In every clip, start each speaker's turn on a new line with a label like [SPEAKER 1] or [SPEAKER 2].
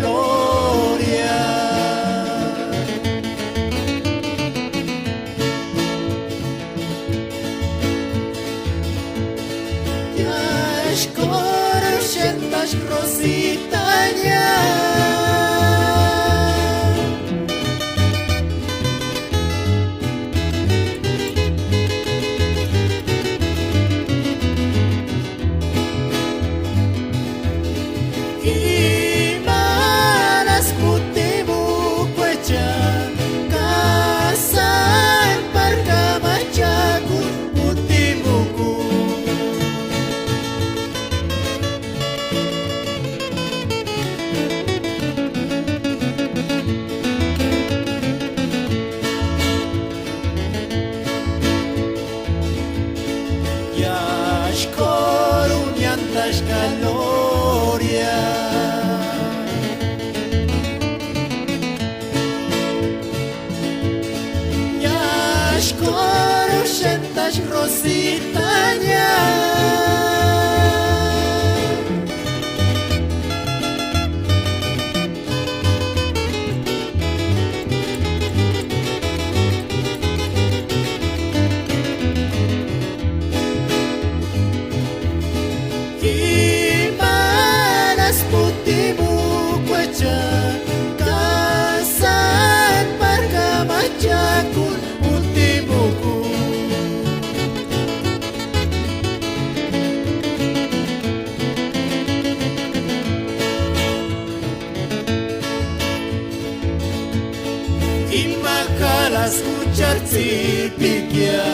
[SPEAKER 1] gloria. Yash kor shentash Rositania. Yash korunyantash gloria. Yash korushentas Rositania. Imanas putimu kuecha kasan pargamachakun utimuku. Imakalas escuchar tipikia,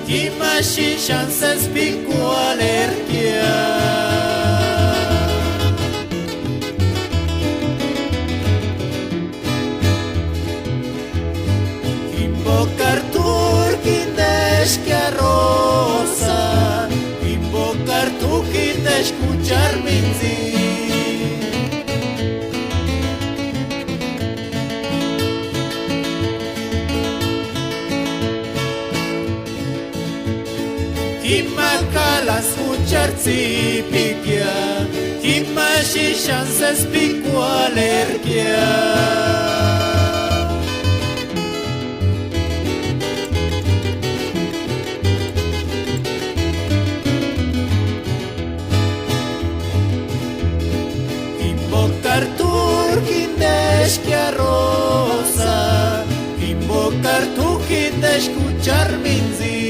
[SPEAKER 1] imashishan sespiku alergia. Invocar turquindesh que rosa, invocar tu quinde escuchar minzi. Imakalas escuchar tipikia, imashishan sespiku alergia. Invocar turquindesh que rosa, invocar tu quinde escuchar minzi.